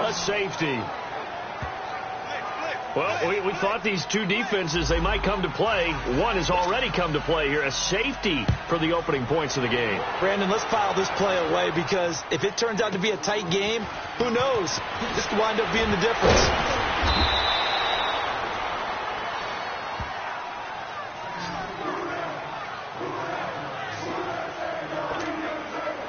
a safety. Well, we thought these two defenses, they might come to play. One has already come to play here, a safety for the opening points of the game. Brandon, let's file this play away because if it turns out to be a tight game, who knows? This could wind up being the difference.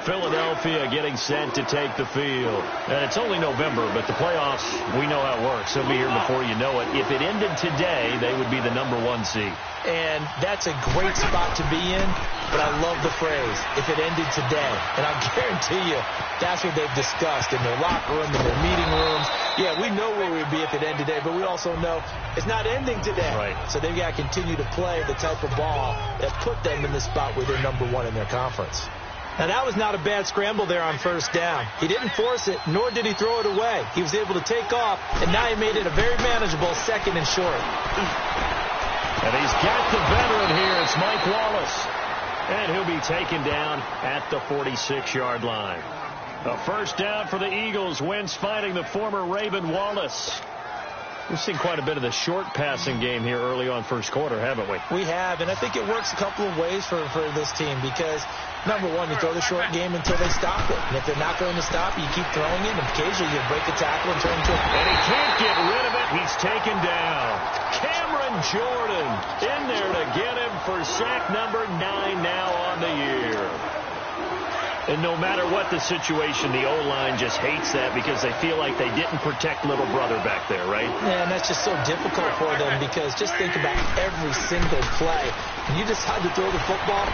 Philadelphia getting set to take the field. And it's only November, but the playoffs, we know how it works. They'll be here before you know it. If it ended today, they would be the #1 seed. And that's a great spot to be in, but I love the phrase, if it ended today. And I guarantee you, that's what they've discussed in their locker room, in their meeting rooms. Yeah, we know where we'd be if it ended today, but we also know it's not ending today. Right. So they've got to continue to play the type of ball that put them in the spot where they're #1 in their conference. Now, that was not a bad scramble there on first down. He didn't force it, nor did he throw it away. He was able to take off, and now he made it a very manageable 2nd and short. And he's got the veteran here. It's Mike Wallace. And he'll be taken down at the 46-yard line. A first down for the Eagles. Wentz finding the former Raven Wallace. We've seen quite a bit of the short passing game here early on first quarter, haven't we? We have, and I think it works a couple of ways for this team because, #1, you throw the short game until they stop it. And if they're not going to stop it, you keep throwing it, and occasionally you break a tackle and turn into a... And he can't get rid of it. He's taken down. Cameron Jordan in there to get him for sack number 9 now on the year. And no matter what the situation, the O-line just hates that because they feel like they didn't protect little brother back there, right? Yeah, and that's just so difficult for them because just think about every single play. When you decide to throw the football,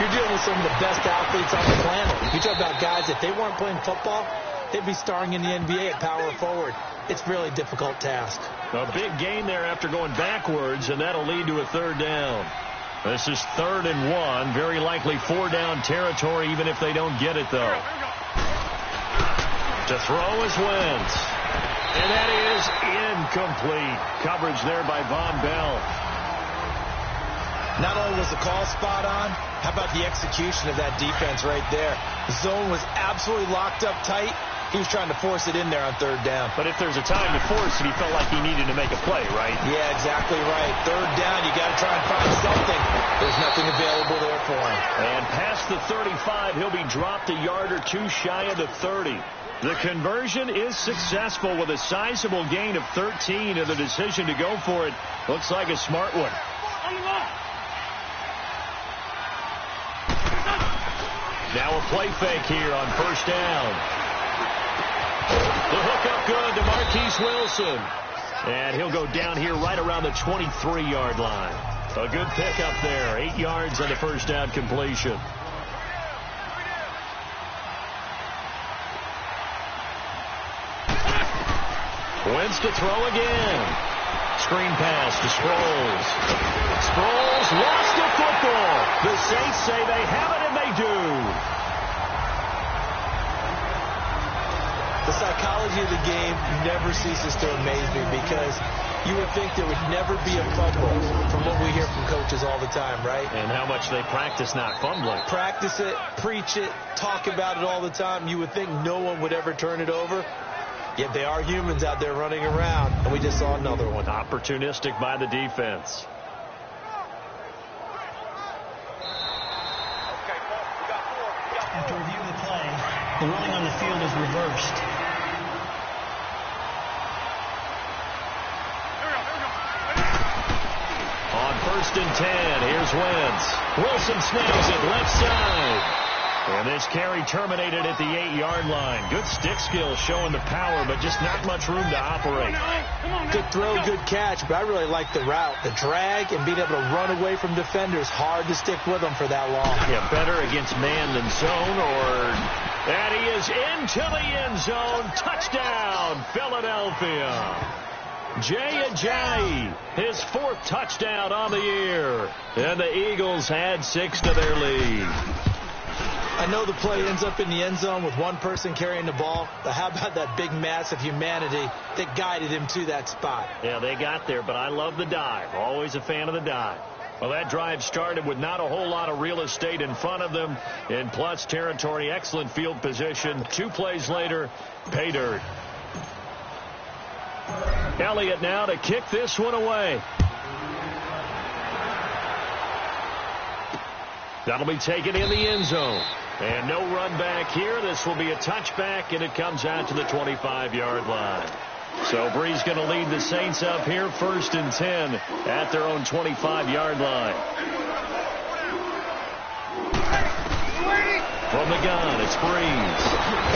you're dealing with some of the best athletes on the planet. You talk about guys, if they weren't playing football, they'd be starring in the NBA at power forward. It's a really difficult task. A big gain there after going backwards, and that'll lead to a 3rd down. This is 3rd and 1. Very likely 4-down territory, even if they don't get it, though. To throw is Wentz. And that is incomplete. Coverage there by Von Bell. Not only was the call spot on, how about the execution of that defense right there? The zone was absolutely locked up tight. He was trying to force it in there on 3rd down. But if there's a time to force it, he felt like he needed to make a play, right? Yeah, exactly right. 3rd down, you got to try and find something. There's nothing available there for him. And past the 35, he'll be dropped a yard or two shy of the 30. The conversion is successful with a sizable gain of 13, and the decision to go for it looks like a smart one. Now a play fake here on first down. The hook up good to Marquise Wilson. And he'll go down here right around the 23-yard line. A good pickup there. 8 yards on the first down completion. Wentz to throw again. Screen pass to Sproles. Sproles lost the football. The Saints say they have it, and they do. The psychology of the game never ceases to amaze me because you would think there would never be a fumble from what we hear from coaches all the time, right? And how much they practice not fumbling. Practice it, preach it, talk about it all the time. You would think no one would ever turn it over. Yet they are humans out there running around, and we just saw another one. Opportunistic by the defense. After review of the play, the ruling on the field is reversed. On 1st and 10, here's Wentz. Wilson snags it left side. And this carry terminated at the 8-yard line. Good stick skill showing the power, but just not much room to operate. Good throw, good catch, but I really like the route. The drag and being able to run away from defenders. Hard to stick with them for that long. Yeah, better against man than zone, or... And he is into the end zone. Touchdown, Philadelphia. Jay Ajayi, his 4th touchdown on the year. And the Eagles had 6 to their lead. I know the play ends up in the end zone with one person carrying the ball, but how about that big mass of humanity that guided him to that spot? Yeah, they got there, but I love the dive. Always a fan of the dive. Well, that drive started with not a whole lot of real estate in front of them. In plus territory, excellent field position. 2 plays later, pay dirt. Elliott now to kick this one away. That'll be taken in the end zone. And no run back here. This will be a touchback, and it comes out to the 25-yard line. So Bree's going to lead the Saints up here, 1st and 10 at their own 25-yard line. From the gun, it's Breeze.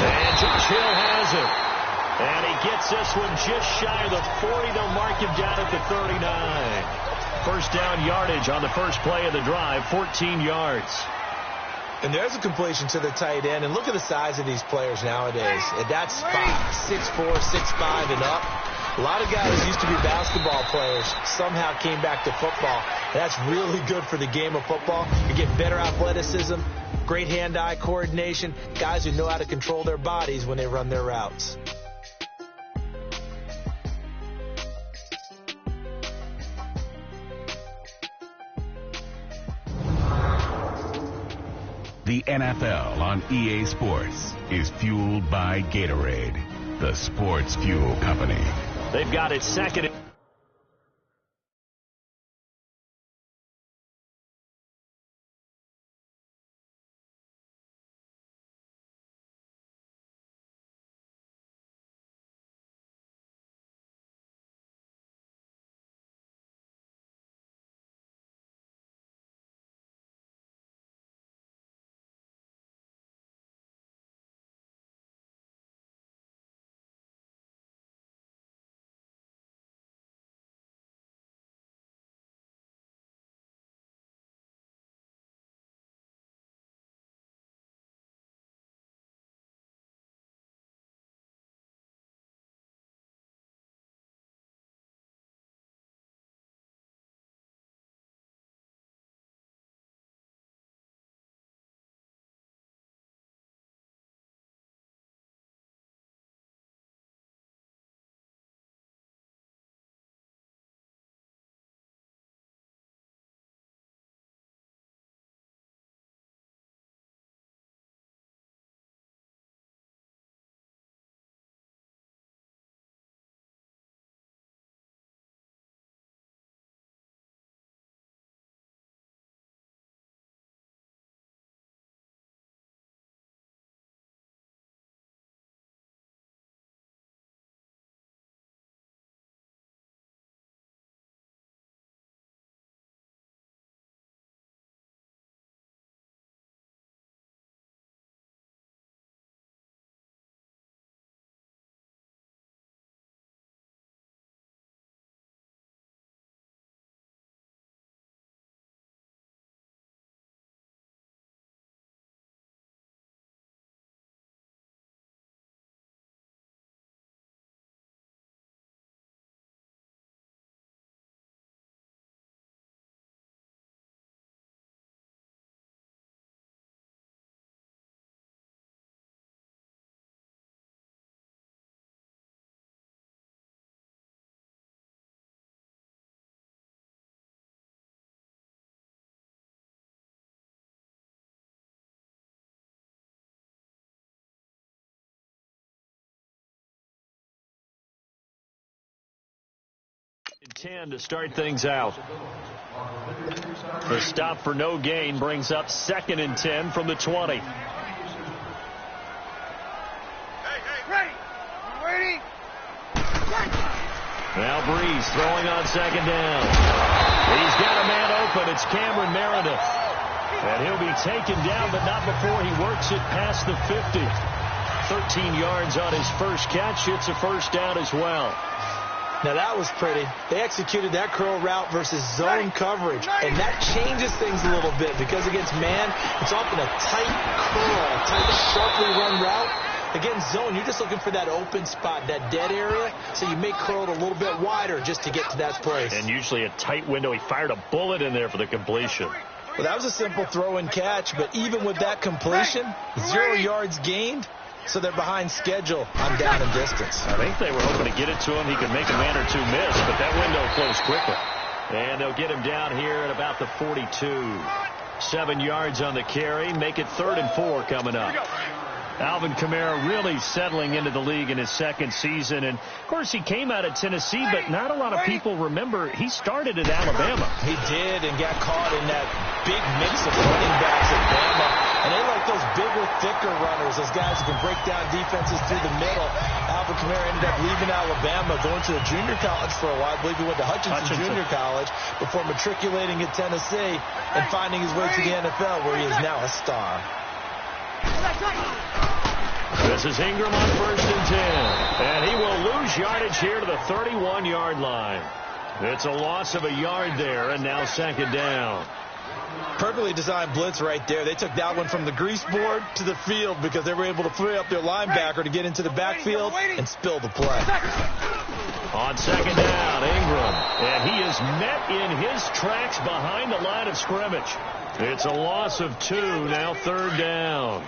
And Josh Hill has it. And he gets this one just shy of the 40. They'll mark him down at the 39. First down yardage on the first play of the drive, 14 yards. And there's a completion to the tight end. And look at the size of these players nowadays. And that's 6'4", 6'5", and up. A lot of guys used to be basketball players, somehow came back to football. That's really good for the game of football. You get better athleticism, great hand-eye coordination, guys who know how to control their bodies when they run their routes. The NFL on EA Sports is fueled by Gatorade, the sports fuel company. They've got it second. And 10 to start things out. The stop for no gain brings up 2nd and 10 from the 20. Now Breeze throwing on 2nd down. He's got a man open. It's Cameron Meredith. And he'll be taken down, but not before he works it past the 50. 13 yards on his first catch. It's a first down as well. Now that was pretty. They executed that curl route versus zone coverage, and that changes things a little bit because against man, it's often a tight curl, a tight, sharply run route. Against zone, you're just looking for that open spot, that dead area, so you make curl it a little bit wider just to get to that place. And usually a tight window. He fired a bullet in there for the completion. Well, that was a simple throw and catch, but even with that completion, 0 yards gained. So they're behind schedule on down and distance. I think they were hoping to get it to him. He could make a man or two miss, but that window closed quickly. And they'll get him down here at about the 42. 7 yards on the carry. Make it 3rd and 4 coming up. Alvin Kamara really settling into the league in his second season. And, of course, he came out of Tennessee, but not a lot of people remember he started at Alabama. He did, and got caught in that big mix of running backs at Bama. And they like those bigger, thicker runners, those guys who can break down defenses through the middle. Alvin Kamara ended up leaving Alabama, going to a junior college for a while. I believe he went to Hutchinson Junior College before matriculating at Tennessee and finding his way to the NFL, where he is now a star. This is Ingram on 1st and 10. And he will lose yardage here to the 31-yard line. It's a loss of a yard there, and now 2nd down. Perfectly designed blitz right there. They took that one from the grease board to the field because they were able to free up their linebacker to get into the backfield and spill the play. On 2nd down, Ingram. And he is met in his tracks behind the line of scrimmage. It's a loss of 2, now 3rd down.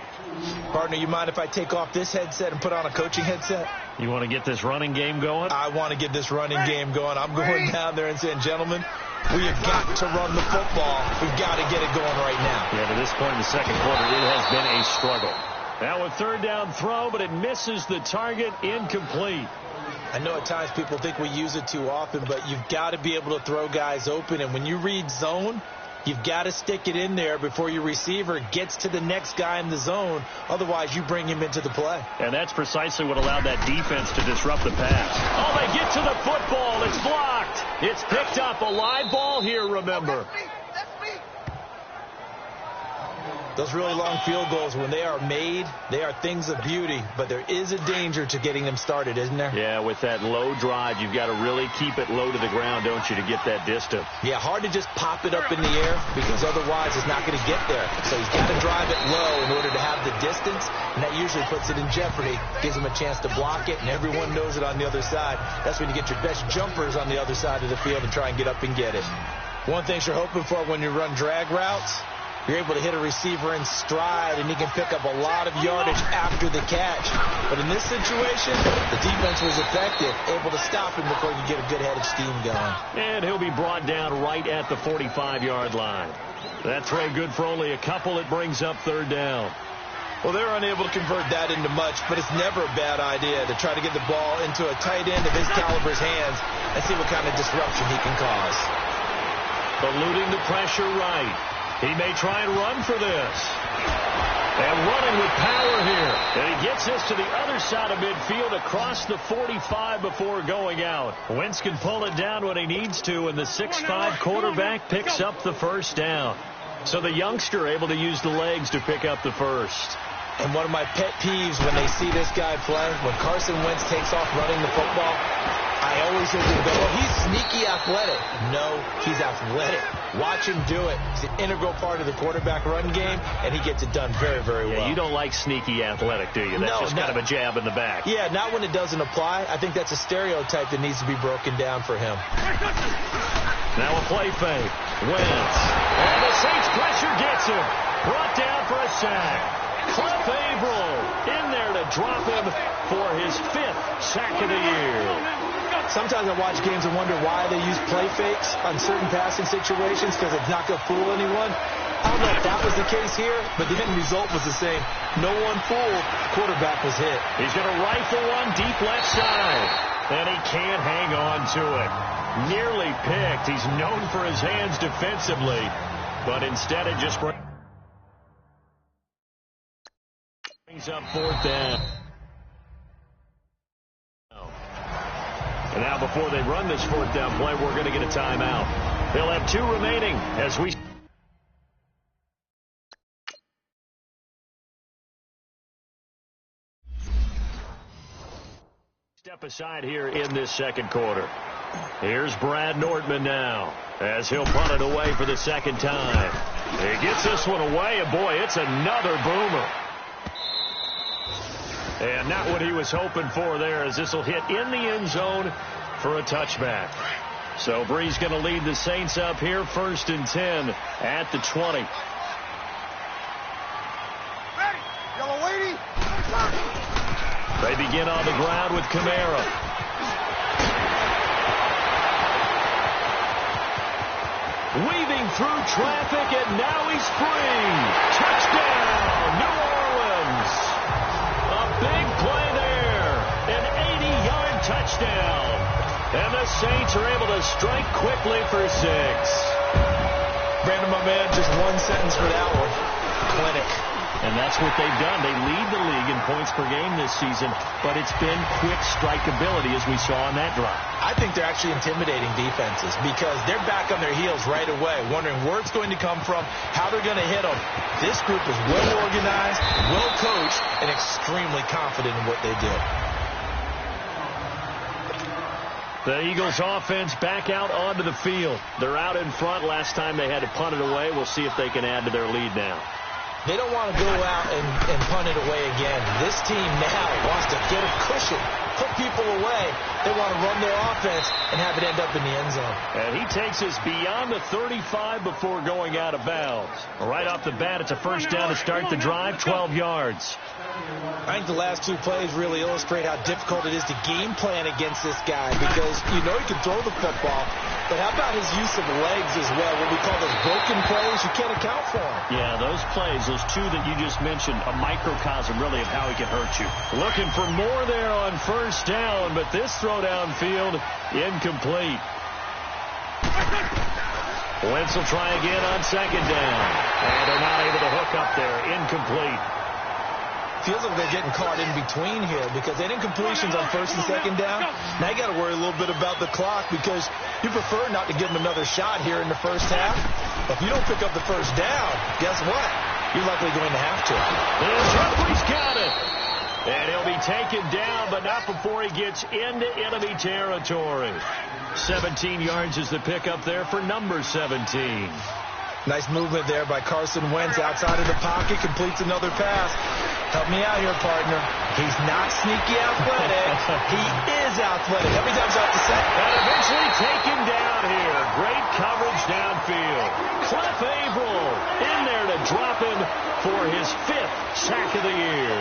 Partner, you mind if I take off this headset and put on a coaching headset? You want to get this running game going? I want to get this running game going. I'm going down there and saying, gentlemen, we have got to run the football. We've got to get it going right now. Yeah, to this point in the second quarter, it has been a struggle. Now a 3rd down throw, but it misses the target, incomplete. I know at times people think we use it too often, but you've got to be able to throw guys open. And when you read zone, you've got to stick it in there before your receiver gets to the next guy in the zone. Otherwise, you bring him into the play. And that's precisely what allowed that defense to disrupt the pass. Oh, they get to the football. It's blocked. It's picked up. A live ball here, remember. Those really long field goals, when they are made, they are things of beauty, but there is a danger to getting them started, isn't there? Yeah, with that low drive, you've got to really keep it low to the ground, don't you, to get that distance. Yeah, hard to just pop it up in the air because otherwise it's not going to get there. So he's got to drive it low in order to have the distance, and that usually puts it in jeopardy, gives him a chance to block it, and everyone knows it on the other side. That's when you get your best jumpers on the other side of the field and try and get up and get it. One thing you're hoping for when you run drag routes, you're able to hit a receiver in stride, and he can pick up a lot of yardage after the catch. But in this situation, the defense was effective, able to stop him before you get a good head of steam going. And he'll be brought down right at the 45-yard line. That throw good for only a couple. It brings up 3rd down. Well, they're unable to convert that into much, but it's never a bad idea to try to get the ball into a tight end of his caliber's hands and see what kind of disruption he can cause. Eluding the pressure right. He may try and run for this. And running with power here. And he gets this to the other side of midfield across the 45 before going out. Wentz can pull it down when he needs to, and the 6'5" quarterback picks up the 1st down. So the youngster able to use the legs to pick up the 1st. And one of my pet peeves when they see this guy play, when Carson Wentz takes off running the football, I always hear them go, well, he's sneaky athletic. No, he's athletic. Watch him do it. It's an integral part of the quarterback run game, and he gets it done very, very well. Yeah, you don't like sneaky athletic, do you? That's just kind of a jab in the back. Yeah, not when it doesn't apply. I think that's a stereotype that needs to be broken down for him. Now a play fake. Wentz. And the Saints pressure gets him. Brought down for a sack. Cliff Averill in there to drop him for his 5th sack of the year. Sometimes I watch games and wonder why they use play fakes on certain passing situations because it's not going to fool anyone. I don't know if that was the case here, but the end result was the same. No one fooled. Quarterback was hit. He's going to rifle one deep left side, and he can't hang on to it. Nearly picked. He's known for his hands defensively, but instead it just brings up 4th down. And now before they run this 4th down play, we're going to get a timeout. They'll have 2 remaining as we step aside here in this second quarter. Here's Brad Nordman now as he'll punt it away for the 2nd time. He gets this one away, and boy, it's another boomer. And not what he was hoping for there, as this will hit in the end zone for a touchback. So Bree's going to lead the Saints up here, 1st and 10 at the 20. They begin on the ground with Kamara. Weaving through traffic, and now he's free. Touchdown, New Orleans. Saints are able to strike quickly for 6. Brandon, my man, just one sentence for that one. Clinic. And that's what they've done. They lead the league in points per game this season, but it's been quick strikeability as we saw on that drive. I think they're actually intimidating defenses because they're back on their heels right away, wondering where it's going to come from, how they're going to hit them. This group is well organized, well coached, and extremely confident in what they do. The Eagles offense back out onto the field. They're out in front. Last time they had to punt it away. We'll see if they can add to their lead now. They don't want to go out and punt it away again. This team now wants to get a cushion, put people away. They want to run their offense and have it end up in the end zone. And he takes us beyond the 35 before going out of bounds. Right off the bat, it's a first down to start the drive, 12 yards. I think the last 2 plays really illustrate how difficult it is to game plan against this guy because you know he can throw the football, but how about his use of legs as well? What we call those broken plays, you can't account for them. Yeah, those plays, those 2 that you just mentioned, a microcosm really of how he can hurt you. Looking for more there on first down, but this throw downfield, incomplete. Wentz will try again on second down. And they're not able to hook up there. Incomplete. Feels like they're getting caught in between here because they didn't completions on first and second down. Now you got to worry a little bit about the clock because you prefer not to give them another shot here in the first half. If you don't pick up the first down, guess what? You're likely going to have to. And Jeffrey's got it. And he'll be taken down, but not before he gets into enemy territory. 17 yards is the pickup there for number 17. Nice movement there by Carson Wentz outside of the pocket, completes another pass. Help me out here, partner. He's not sneaky athletic. He is athletic. Every time he's off the set. And eventually taken down here. Great coverage downfield. Cliff Averill in there to drop him for his 5th sack of the year.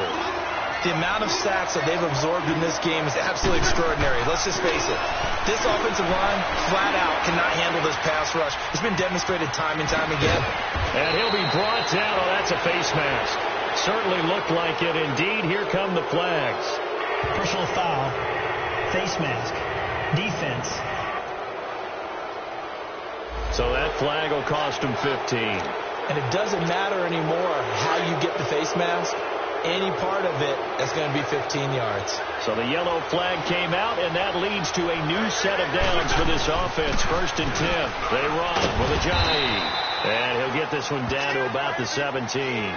The amount of sacks that they've absorbed in this game is absolutely extraordinary. Let's just face it. This offensive line, flat out, cannot handle this pass rush. It's been demonstrated time and time again. And he'll be brought down. Oh, that's a face mask. Certainly looked like it. Indeed, here come the flags. Personal foul. Face mask. Defense. So that flag will cost him 15. And it doesn't matter anymore how you get the face mask. Any part of it, that's going to be 15 yards. So the yellow flag came out, and that leads to a new set of downs for this offense. 1st and 10. They run with Ajayi. And he'll get this one down to about the 17.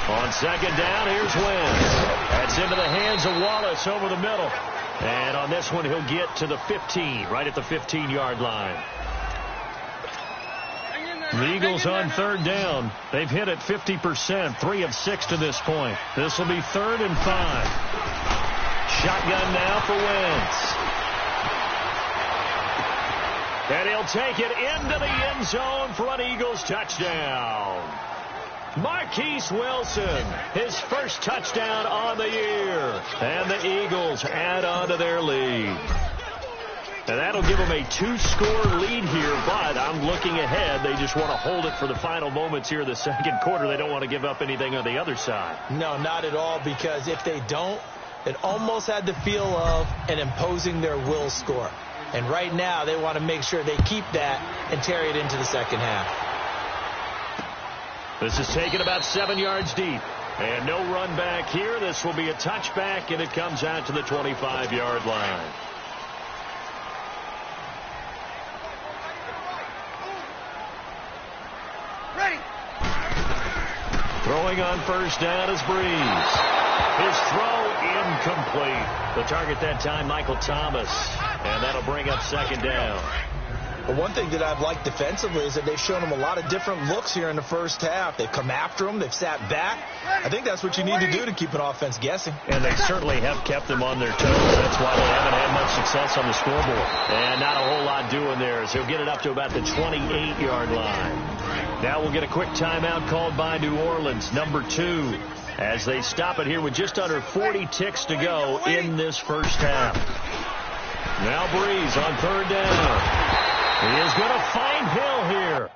On second down, here's Wentz. That's into the hands of Wallace over the middle. And on this one, he'll get to the 15, right at the 15-yard line. The Eagles on 3rd down. They've hit it 50%, 3 of 6 to this point. This will be 3rd and 5. Shotgun now for Wentz. And he'll take it into the end zone for an Eagles touchdown. Marquise Wilson, his first touchdown on the year. And the Eagles add on to their lead. And that'll give them a 2-score lead here, but I'm looking ahead. They just want to hold it for the final moments here of the second quarter. They don't want to give up anything on the other side. No, not at all, because if they don't, it almost had the feel of an imposing their will score. And right now, they want to make sure they keep that and carry it into the second half. This is taken about 7 yards deep. And no run back here. This will be a touchback, and it comes out to the 25-yard line. Ready. Throwing on first down is Breeze. His throw incomplete. The target that time, Michael Thomas. And that'll bring up second down. But one thing that I've liked defensively is that they've shown them a lot of different looks here in the first half. They've come after them. They've sat back. I think that's what you need to do to keep an offense guessing. And they certainly have kept them on their toes. That's why they haven't had much success on the scoreboard. And not a whole lot doing there, as he'll get it up to about the 28-yard line. Now we'll get a quick timeout called by New Orleans, number 2, as they stop it here with just under 40 ticks to go in this first half. Now Breeze on third down. He is going to find Hill here.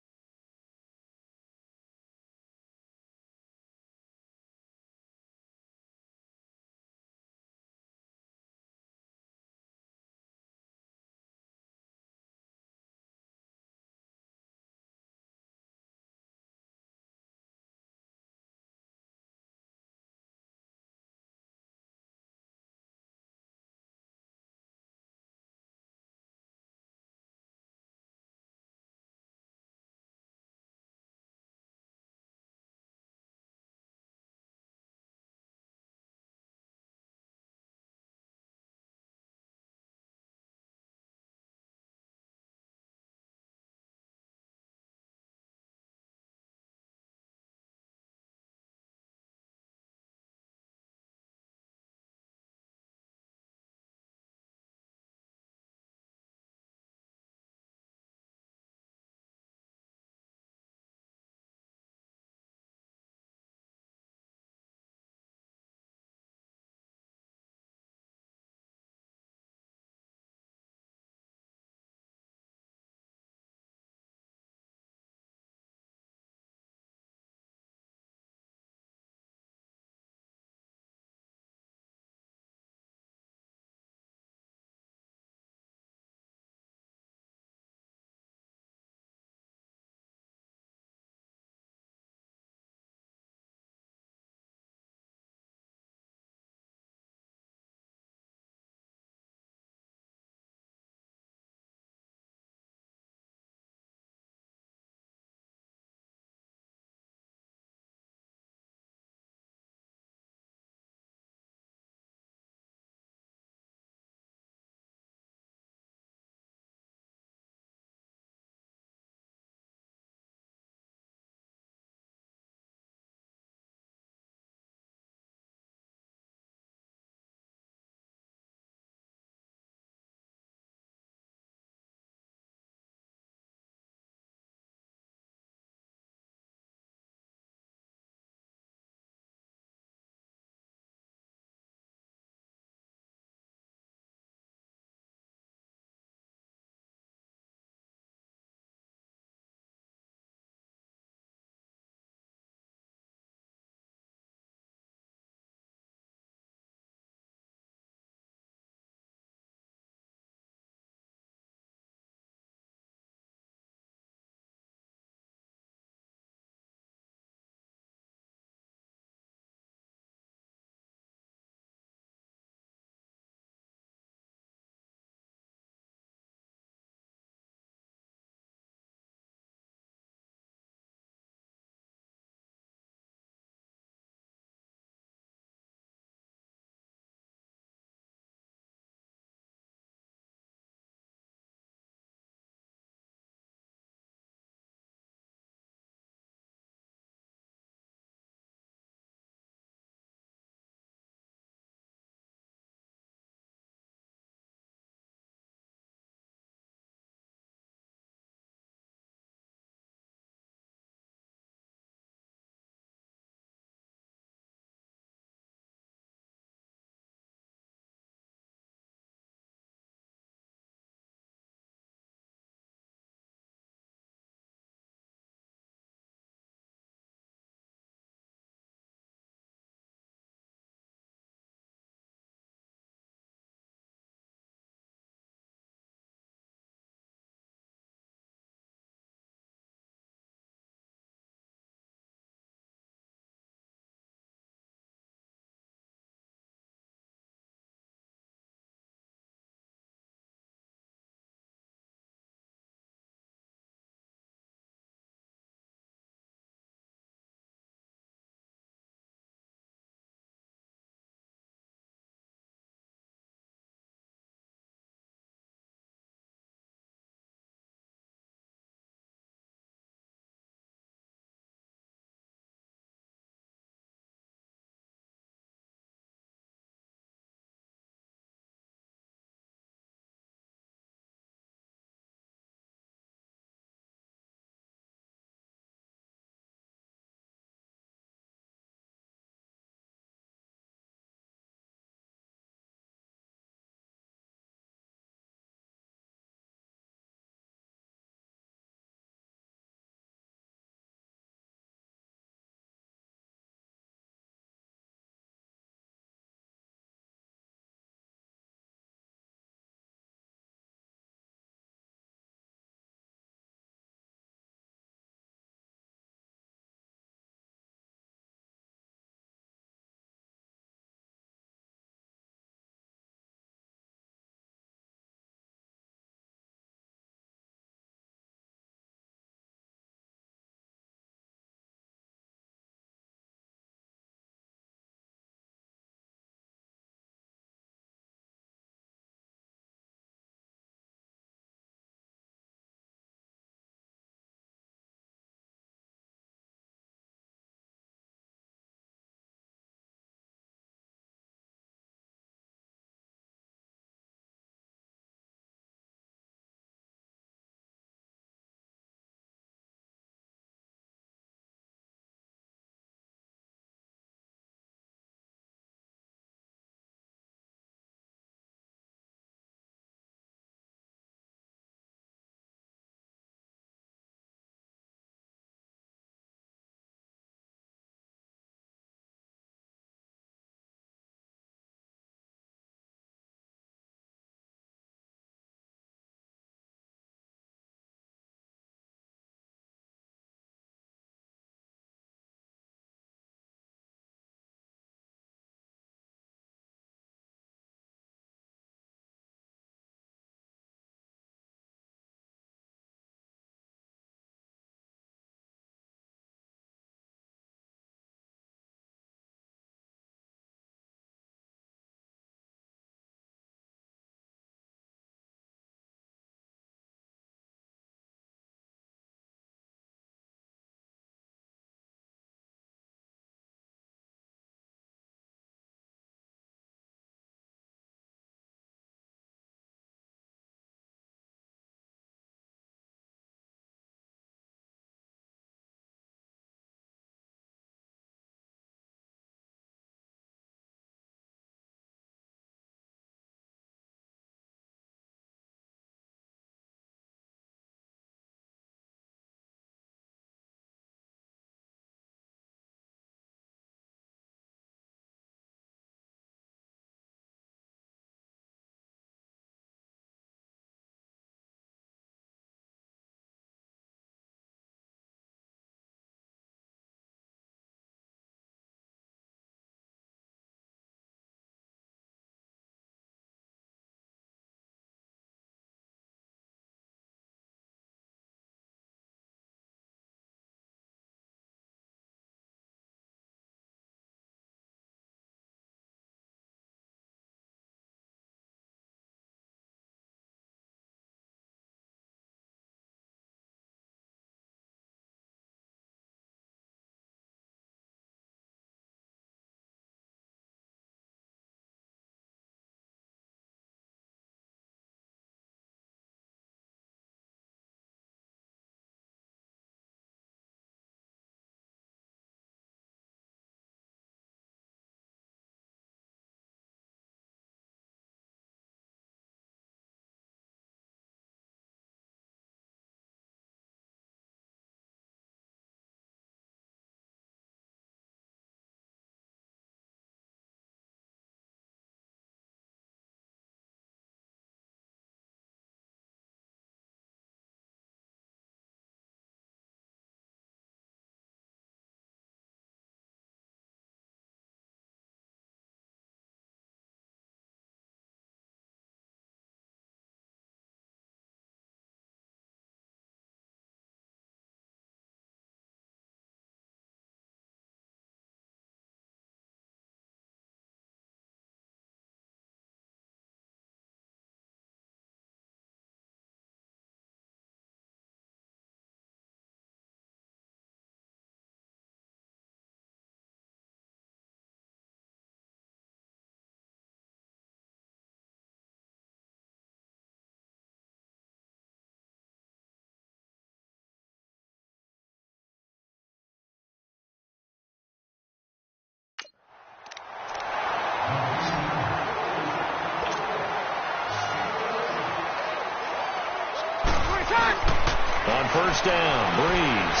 On first down, Breeze.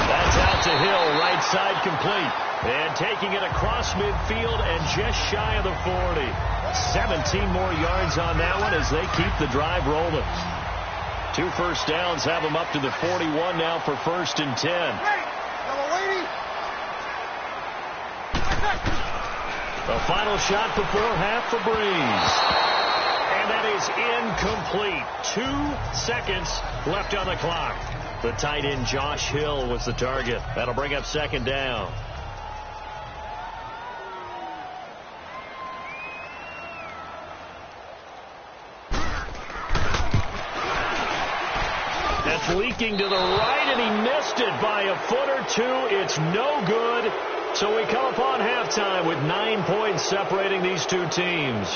That's out to Hill, right side complete. And taking it across midfield and just shy of the 40. 17 more yards on that one as they keep the drive rolling. 2 first downs have them up to the 41 now for 1st and 10. The final shot before half for Breeze. And that is incomplete. 2 seconds left on the clock. The tight end Josh Hill was the target. That'll bring up 2nd down. That's leaking to the right, and he missed it by a foot or 2. It's no good. So we come upon halftime with 9 points separating these two teams.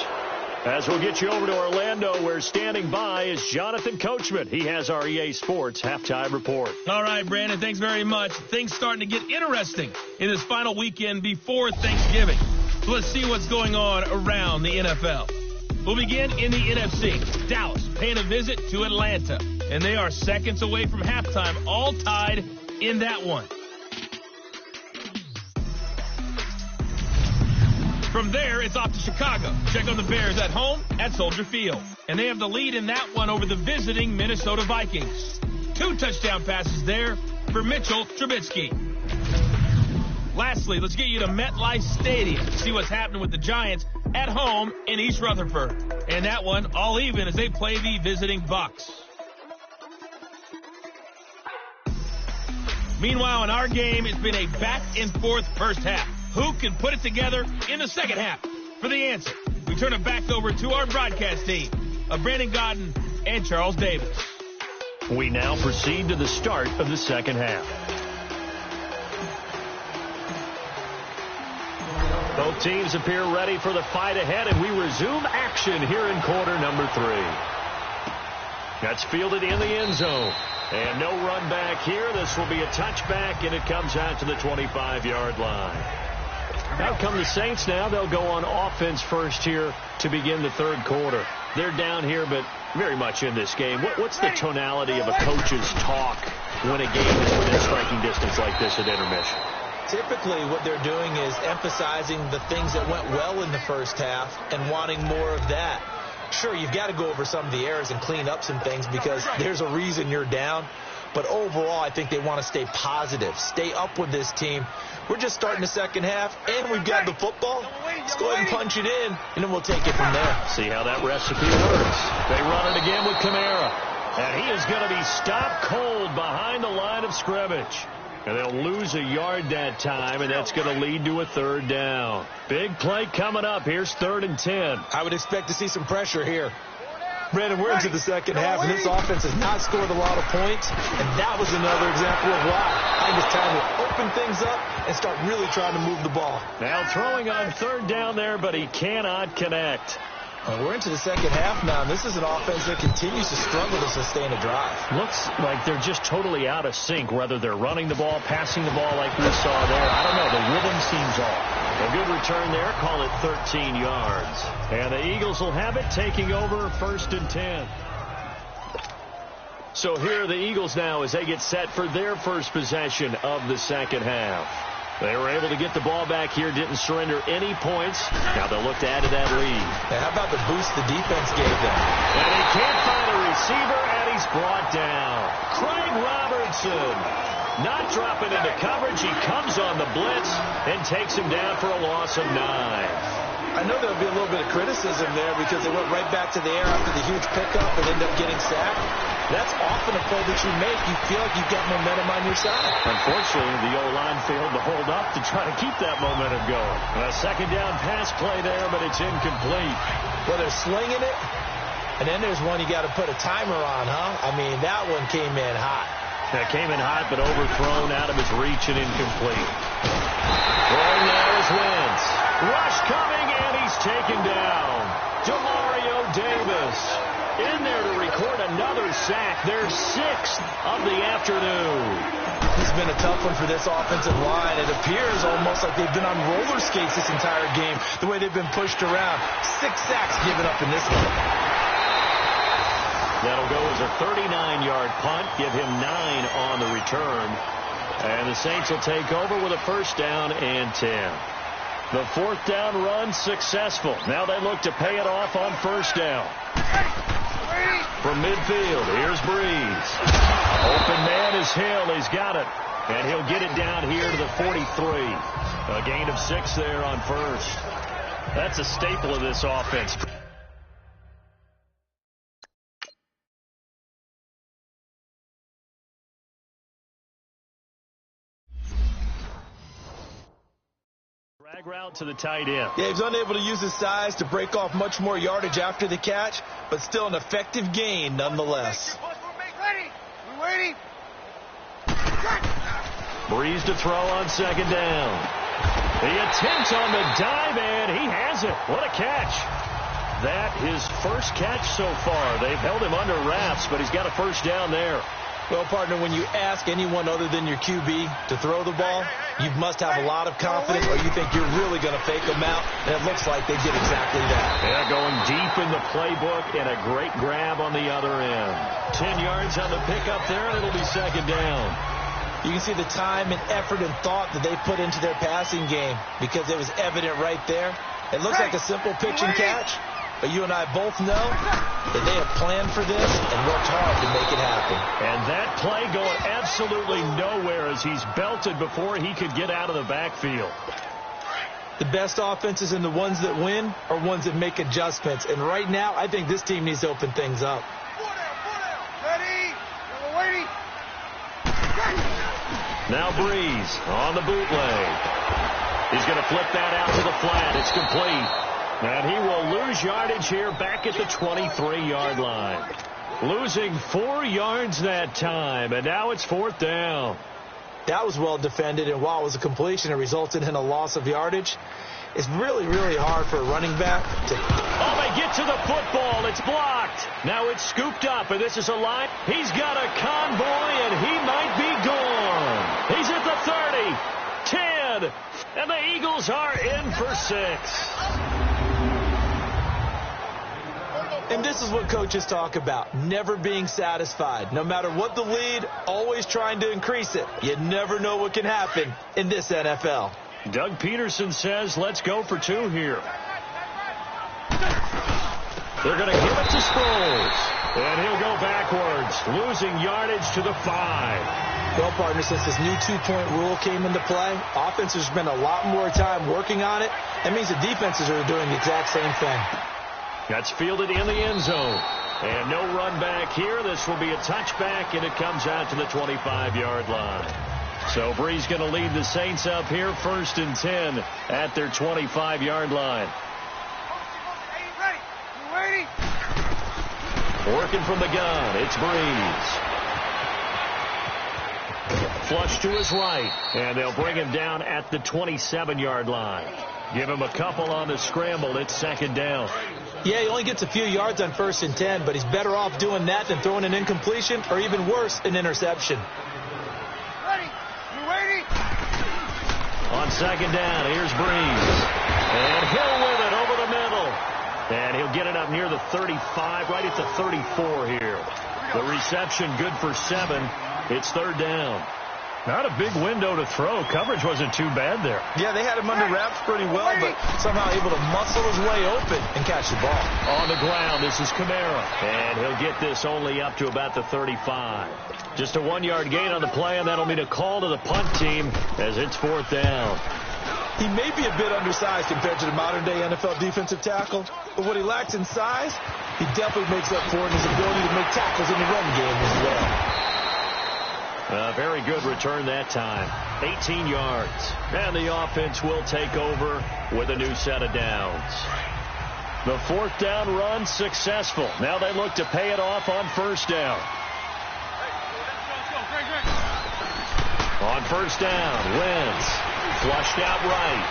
As we'll get you over to Orlando, where standing by is Jonathan Coachman. He has our EA Sports halftime report. All right, Brandon, thanks very much. Things starting to get interesting in this final weekend before Thanksgiving. So let's see what's going on around the NFL. We'll begin in the NFC. Dallas paying a visit to Atlanta, and they are seconds away from halftime, all tied in that one. From there, it's off to Chicago. Check on the Bears at home at Soldier Field. And they have the lead in that one over the visiting Minnesota Vikings. 2 touchdown passes there for Mitchell Trubisky. Lastly, let's get you to MetLife Stadium to see what's happening with the Giants at home in East Rutherford. And that one all even as they play the visiting Bucs. Meanwhile, in our game, it's been a back-and-forth first half. Who can put it together in the second half? For the answer, we turn it back over to our broadcast team of Brandon Godden and Charles Davis. We now proceed to the start of the second half. Both teams appear ready for the fight ahead, and we resume action here in quarter number 3. That's fielded in the end zone. And no run back here. This will be a touchback, and it comes out to the 25-yard line. Out come the Saints now. They'll go on offense first here to begin the 3rd quarter. They're down here, but very much in this game. What's the tonality of a coach's talk when a game is within striking distance like this at intermission? Typically, what they're doing is emphasizing the things that went well in the first half and wanting more of that. Sure, you've got to go over some of the errors and clean up some things because there's a reason you're down. But overall, I think they want to stay positive, stay up with this team. We're just starting the second half, and we've got the football. Let's go ahead and punch it in, and then we'll take it from there. See how that recipe works. They run it again with Kamara. And he is going to be stopped cold behind the line of scrimmage. And they'll lose a yard that time, and that's going to lead to a 3rd down. Big play coming up. Here's 3rd and 10. I would expect to see some pressure here. Brandon, we're into the second half, and this offense has not scored a lot of points, and that was another example of why. I think it's time to open things up and start really trying to move the ball. Now throwing on 3rd down there, but he cannot connect. We're into the second half now. This is an offense that continues to struggle to sustain a drive. Looks like they're just totally out of sync, whether they're running the ball, passing the ball like we saw there. I don't know. The rhythm seems off. A good return there. Call it 13 yards. And the Eagles will have it, taking over 1st and 10. So here are the Eagles now as they get set for their first possession of the second half. They were able to get the ball back here, didn't surrender any points. Now they'll look to add to that lead. Now how about the boost the defense gave them? And he can't find a receiver, and he's brought down. Craig Robertson not dropping into coverage. He comes on the blitz and takes him down for a loss of 9. I know there'll be a little bit of criticism there because they went right back to the air after the huge pickup and ended up getting sacked. That's often a play that you make. You feel like you've got momentum on your side. Unfortunately, the O-line failed to hold up to try to keep that momentum going. A 2nd down pass play there, but it's incomplete. Well, they're slinging it, and then there's one you got to put a timer on, huh? I mean, that one came in hot. That came in hot, but overthrown out of his reach and incomplete. Throwing now is Wentz. Rush coming, and he's taken down. Demario Davis in there to record another sack. Their 6th of the afternoon. It's been a tough one for this offensive line. It appears almost like they've been on roller skates this entire game, the way they've been pushed around. 6 sacks given up in this one. That'll go as a a 39-yard punt. Give him 9 on the return. And the Saints will take over with a first down and 10. The fourth down run successful. Now they look to pay it off on first down. From midfield, here's Breeze. Open man is Hill. He's got it. And he'll get it down here to the 43. A gain of 6 there on first. That's a staple of this offense. Drag route to the tight end. Yeah, he was unable to use his size to break off much more yardage after the catch, but still an effective gain nonetheless. We're waiting. Breeze to throw on second down. The attempt on the dive, and he has it. What a catch. That his first catch so far. They've held him under wraps, but he's got a first down there. Well, partner, when you ask anyone other than your QB to throw the ball, you must have a lot of confidence, or you think you're really going to fake them out, and it looks like they did exactly that. Yeah, going deep in the playbook, and a great grab on the other end. 10 yards on the pickup there, and it'll be second down. You can see the time and effort and thought that they put into their passing game because it was evident right there. It looks like a simple pitch and catch, but you and I both know that they have planned for this and worked hard to make it happen. And that play going absolutely nowhere as he's belted before he could get out of the backfield. The best offenses and the ones that win are ones that make adjustments. And right now, I think this team needs to open things up. Ready? We're waiting. Now Breeze on the bootleg. He's going to flip that out to the flat. It's complete. And he will lose yardage here back at the 23-yard line. Losing 4 yards that time, and now it's fourth down. That was well defended, and while it was a completion, it resulted in a loss of yardage. It's really, really hard for a running back to... Oh, they get to the football. It's blocked. Now it's scooped up, and this is a line. He's got a convoy, and he might be gone. He's at the 30, 10, and the Eagles are in for 6. And this is what coaches talk about, never being satisfied. No matter what the lead, always trying to increase it. You never know what can happen in this NFL. Doug Peterson says, let's go for 2 here. They're going to give it to Sproles. And he'll go backwards, losing yardage to the 5. Well, partner, since this new 2-point rule came into play, offenses spend a lot more time working on it. That means the defenses are doing the exact same thing. That's fielded in the end zone. And no run back here. This will be a touchback, and it comes out to the 25-yard line. So Breeze going to lead the Saints up here, first and 10 at their 25-yard line. Ready? Working from the gun, it's Breeze. Flush to his right, and they'll bring him down at the 27-yard line. Give him a couple on the scramble. It's second down. Yeah, he only gets a few yards on first and 10, but he's better off doing that than throwing an incompletion or even worse, an interception. Ready? You waiting? On second down, here's Breeze. And Hill with it over the middle. And he'll get it up near the 35, right at the 34 here. The reception good for 7. It's third down. Not a big window to throw. Coverage wasn't too bad there. Yeah, they had him under wraps pretty well, but somehow able to muscle his way open and catch the ball. On the ground, this is Kamara. And he'll get this only up to about the 35. Just a 1-yard gain on the play, and that'll mean a call to the punt team as it's fourth down. He may be a bit undersized compared to the modern-day NFL defensive tackle, but what he lacks in size, he definitely makes up for in his ability to make tackles in the run game as well. A very good return that time. 18 yards. And the offense will take over with a new set of downs. The fourth down run successful. Now they look to pay it off on first down. On first down, Wentz flushed out right.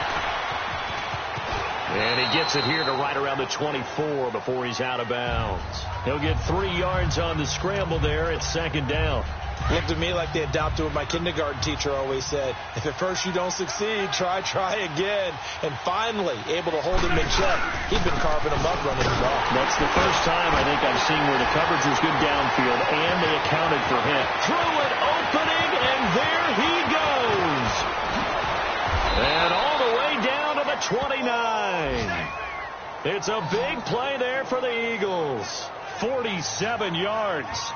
And he gets it here to right around the 24 before he's out of bounds. He'll get 3 yards on the scramble there at second down. Looked to me like they adopted what my kindergarten teacher always said. If at first you don't succeed, try again. And finally, able to hold him in check. He'd been carving him up running the ball. That's the first time I think I've seen where the coverage was good downfield, and they accounted for him. Through an opening, and there he goes. And all the way down to the 29. It's a big play there for the Eagles. 47 yards.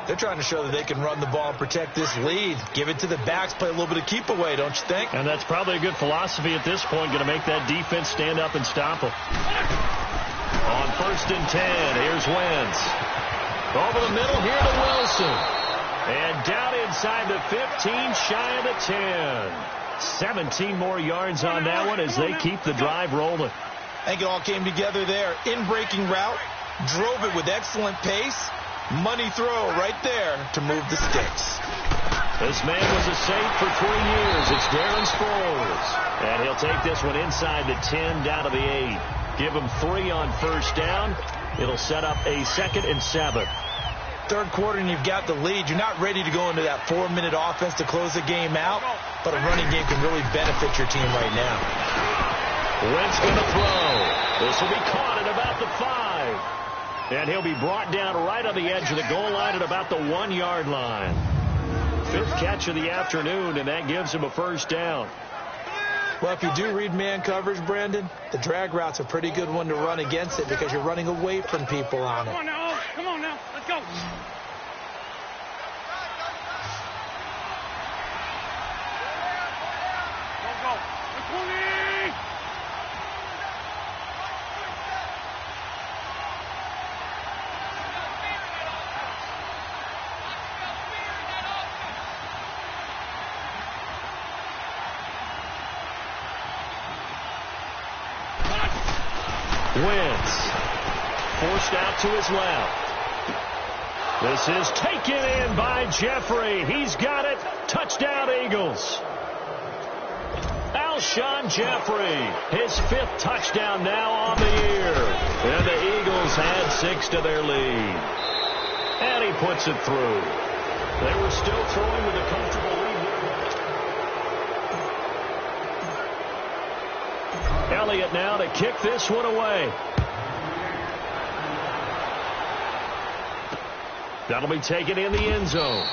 They're trying to show that they can run the ball and protect this lead. Give it to the backs, play a little bit of keep away, don't you think? And that's probably a good philosophy at this point, going to make that defense stand up and stop them. On 1st and 10, here's Wentz. Over the middle here to Wilson. And down inside the 15, shy of the 10. 17 more yards on that one as they keep the drive rolling. I think it all came together there. In-breaking route, drove it with excellent pace. Money throw right there to move the sticks. This man was a saint for 3 years. It's Darren Sproles. And he'll take this one inside the 10 down to the 8. Give him 3 on 1st down. It'll set up a 2nd and 7. Third quarter and you've got the lead. You're not ready to go into that 4-minute offense to close the game out, but a running game can really benefit your team right now. Wentz going to throw. This will be caught at about the 5. And he'll be brought down right on the edge of the goal line at about the 1-yard line. 5th catch of the afternoon, and that gives him a 1st down. Well, if you do read man coverage, Brandon, the drag route's a pretty good one to run against it because you're running away from people on it. Come on now. Come on now. Let's go. Go. 20. Wentz forced out to his left. This is taken in by Jeffrey. He's got it. Touchdown, Eagles. Alshon Jeffrey, his 5th touchdown now on the year. And the Eagles add 6 to their lead. And he puts it through. They were still throwing with a comfortable lead. Elliott now to kick this one away. That'll be taken in the end zone.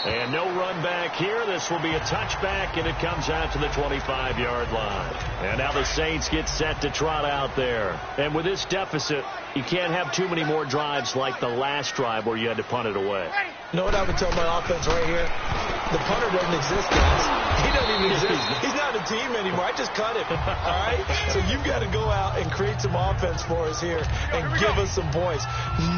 And no run back here. This will be a touchback, and it comes out to the 25-yard line. And now the Saints get set to trot out there. And with this deficit, you can't have too many more drives like the last drive where you had to punt it away. You know what I would tell my offense right here? The punter doesn't exist, guys. He doesn't even exist. He's not a team anymore. I just cut him. All right? So you've got to go out and create some offense for us here and give us some points.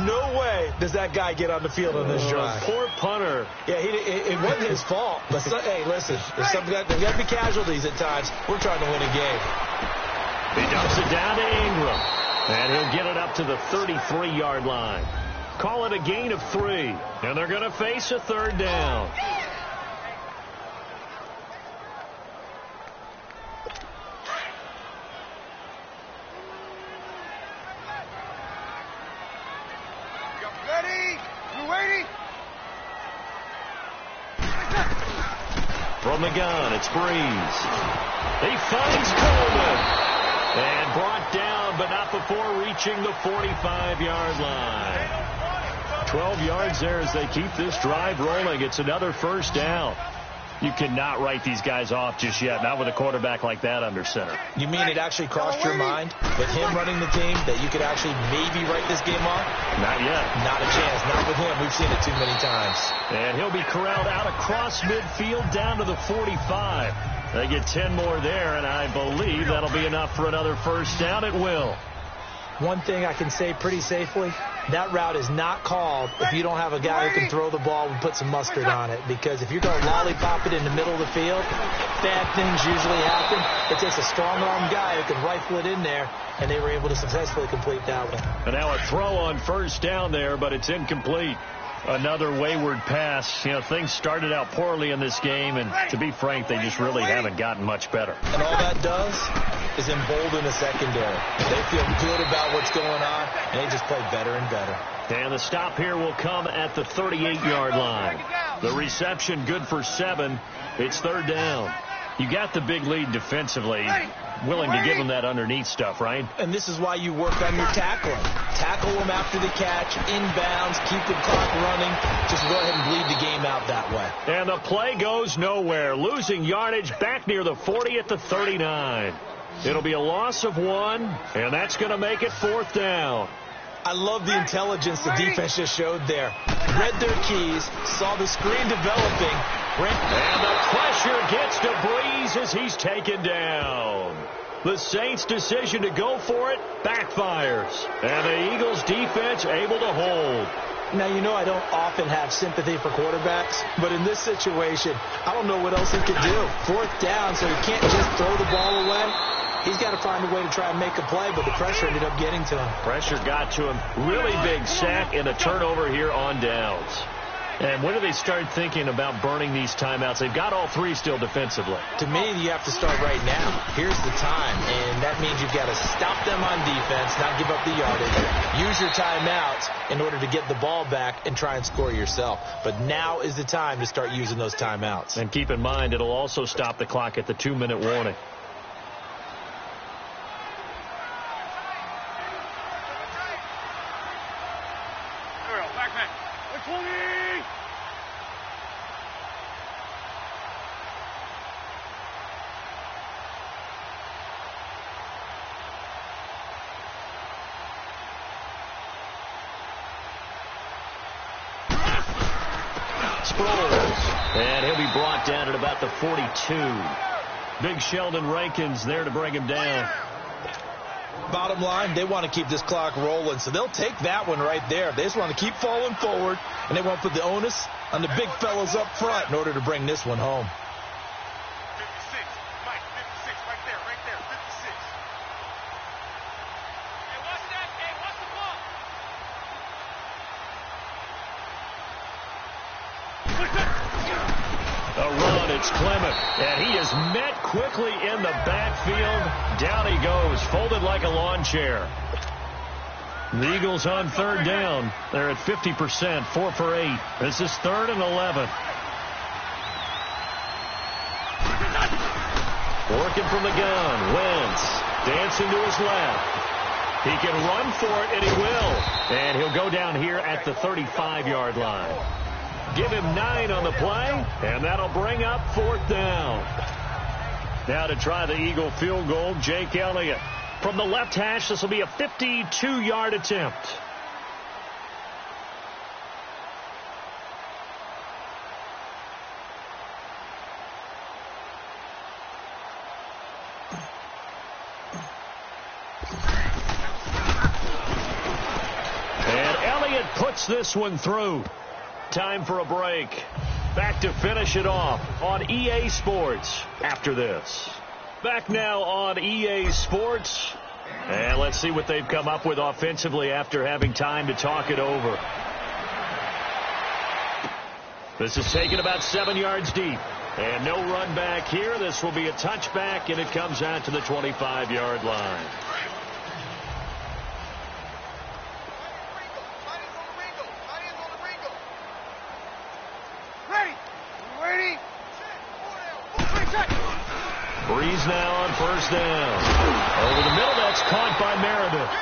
No way does that guy get on the field on this drive. Poor punter. Yeah, it wasn't his fault. But hey, listen, there's got to be casualties at times. We're trying to win a game. He dumps it down to Ingram. And he'll get it up to the 33-yard line. Call it a gain of 3. And they're going to face a 3rd down. Ready? You waiting? From the gun, it's Breeze. He finds Coleman. And brought down, but not before reaching the 45-yard line. 12 yards there as they keep this drive rolling. It's another 1st down. You cannot write these guys off just yet, not with a quarterback like that under center. You mean it actually crossed your mind with him running the team that you could actually maybe write this game off? Not yet. Not a chance. Not with him. We've seen it too many times. And he'll be corralled out across midfield down to the 45. They get 10 more there, and I believe that'll be enough for another 1st down. It will. One thing I can say pretty safely, that route is not called if you don't have a guy who can throw the ball and put some mustard on it. Because if you're going to lollipop it in the middle of the field, bad things usually happen. It takes a strong-arm guy who can rifle it in there, and they were able to successfully complete that one. And now a throw on 1st down there, but it's incomplete. Another wayward pass. You know, things started out poorly in this game, and to be frank, they just really haven't gotten much better. And all that does, is embolden the secondary. They feel good about what's going on, and they just play better and better. And the stop here will come at the 38-yard line. The reception good for 7. It's third down. You got the big lead defensively. Willing to give them that underneath stuff, right? And this is why you work on your tackling. Tackle them after the catch, inbounds, keep the clock running. Just go ahead and bleed the game out that way. And the play goes nowhere. Losing yardage back near the 40 at the 39. It'll be a loss of 1, and that's going to make it fourth down. I love the intelligence the defense just showed there. Read their keys, saw the screen developing. And the pressure gets to Breeze as he's taken down. The Saints' decision to go for it backfires. And the Eagles' defense able to hold. Now, you know I don't often have sympathy for quarterbacks, but in this situation, I don't know what else he could do. Fourth down, so he can't just throw the ball away. He's got to find a way to try and make a play, but the pressure ended up getting to him. Pressure got to him. Really big sack and a turnover here on downs. And when do they start thinking about burning these timeouts? They've got all 3 still defensively. To me, you have to start right now. Here's the time, and that means you've got to stop them on defense, not give up the yardage. Use your timeouts in order to get the ball back and try and score yourself. But now is the time to start using those timeouts. And keep in mind, it'll also stop the clock at the 2-minute warning. And he'll be brought down at about the 42. Big Sheldon Rankins there to bring him down. Bottom line, they want to keep this clock rolling, so they'll take that one right there. They just want to keep falling forward, and they won't put the onus on the big fellas up front in order to bring this one home. 56, Mike, 56, right there, 56. Hey, watch that, hey, watch the ball. A run, it's Clement, and he is met quickly in the backfield. Down he goes, folded like a lawn chair. The Eagles on third down. They're at 50%, 4 for 8. This is 3rd and 11. Working from the gun, Wentz dancing to his left. He can run for it, and he will. And he'll go down here at the 35-yard line. Give him 9 on the play, and that'll bring up 4th down. Now to try the Eagle field goal, Jake Elliott. From the left hash, this will be a 52-yard attempt. And Elliott puts this one through. Time for a break. Back to finish it off on EA Sports after this. Back now on EA Sports. And let's see what they've come up with offensively after having time to talk it over. This is taken about 7 yards deep. And no run back here. This will be a touchback, and it comes out to the 25-yard line. Breeze now on first down. Over the middle, that's caught by Meredith.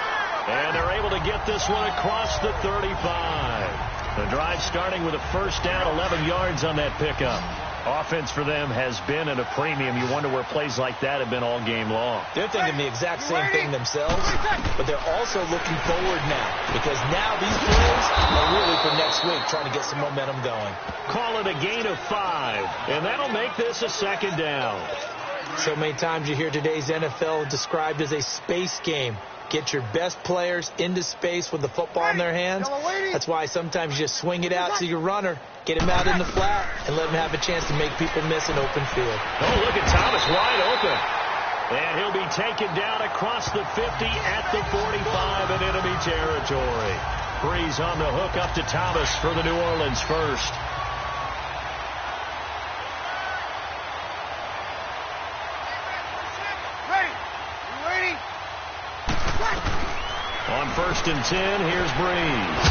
And they're able to get this one across the 35. The drive starting with a first down, 11 yards on that pickup. Offense for them has been at a premium. You wonder where plays like that have been all game long. They're thinking the exact same thing themselves, but they're also looking forward now, because now these plays are really for next week, trying to get some momentum going. Call it a gain of 5, and that'll make this a 2nd down. So many times you hear today's NFL described as a space game. Get your best players into space with the football in their hands. That's why sometimes you just swing it out to your runner, get him out in the flat, and let him have a chance to make people miss an open field. Oh, look at Thomas wide open. And he'll be taken down across the 50 at the 45 in enemy territory. Breeze on the hook up to Thomas for the New Orleans first. first and 10, here's Breeze.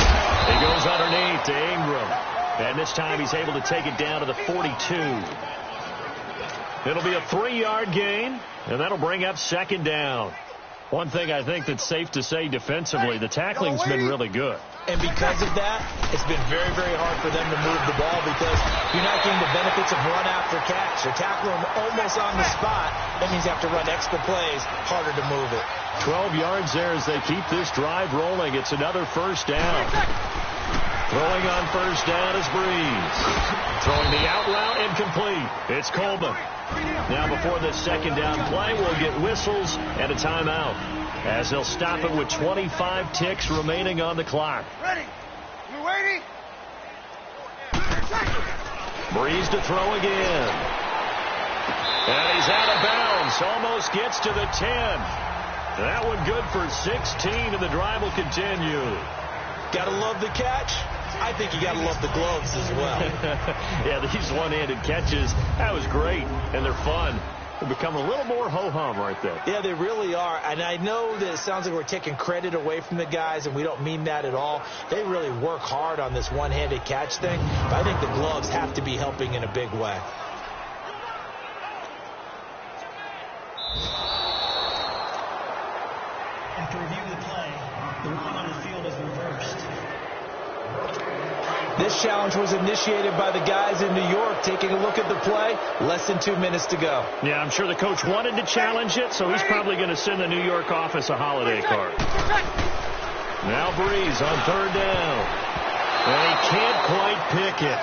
He goes underneath to Ingram. And this time he's able to take it down to the 42. It'll be a 3-yard gain, and that'll bring up second down. One thing I think that's safe to say defensively, the tackling's been really good. And because of that, it's been very, very hard for them to move the ball because you're not getting the benefits of run after catch. You're tackling them almost on the spot. That means you have to run extra plays, harder to move it. 12 yards there as they keep this drive rolling. It's another first down. Throwing on first down is Breeze. Throwing the out route incomplete. It's Coleman. Now before this second down play, we'll get whistles and a timeout as they'll stop it with 25 ticks remaining on the clock. Ready. You ready? Breeze to throw again. And he's out of bounds. Almost gets to the 10. That one good for 16, and the drive will continue. Gotta love the catch. I think you gotta love the gloves as well. Yeah, these one-handed catches, that was great, and they're fun. They become a little more ho-hum right there. Yeah, they really are. And I know that it sounds like we're taking credit away from the guys, and we don't mean that at all. They really work hard on this one-handed catch thing. But I think the gloves have to be helping in a big way. After reviewing the play, the ruling on the field is reversed. This challenge was initiated by the guys in New York. Taking a look at the play, less than 2 minutes to go. Yeah, I'm sure the coach wanted to challenge it, so he's probably going to send the New York office a holiday card. Now Breeze on third down. And he can't quite pick it.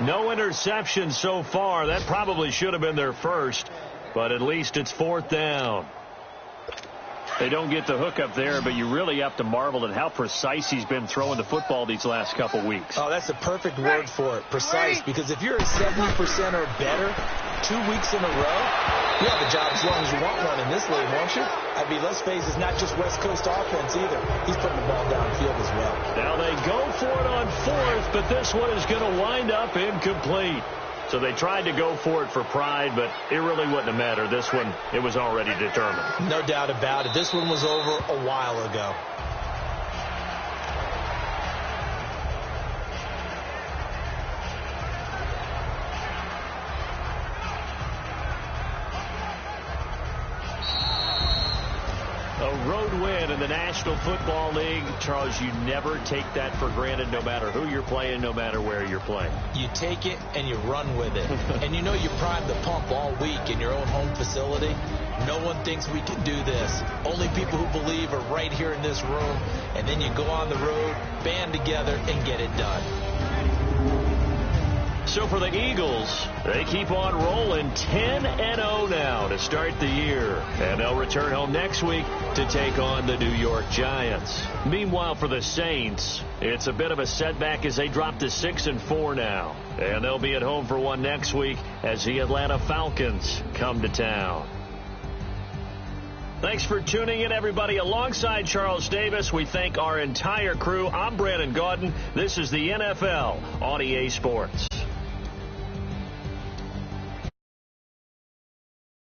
No interception so far. That probably should have been their first, but at least it's fourth down. They don't get the hook up there, but you really have to marvel at how precise he's been throwing the football these last couple weeks. Oh, that's the perfect word for it, precise, because if you're at 70% or better 2 weeks in a row, you have a job as long as you want one in this league, won't you? I mean, let's face it, it's not just West Coast offense either. He's putting the ball downfield as well. Now they go for it on fourth, but this one is going to wind up incomplete. So they tried to go for it for pride, but it really wouldn't have mattered. This one, it was already determined. No doubt about it. This one was over a while ago. A road win in the National Football League. Charles, you never take that for granted no matter who you're playing, no matter where you're playing. You take it and you run with it. And you know you primed the pump all week in your own home facility. No one thinks we can do this. Only people who believe are right here in this room. And then you go on the road, band together, and get it done. So for the Eagles, they keep on rolling 10-0 now to start the year. And they'll return home next week to take on the New York Giants. Meanwhile, for the Saints, it's a bit of a setback as they drop to 6-4 now. And they'll be at home for one next week as the Atlanta Falcons come to town. Thanks for tuning in, everybody. Alongside Charles Davis, we thank our entire crew. I'm Brandon Gaudin. This is the NFL on EA Sports.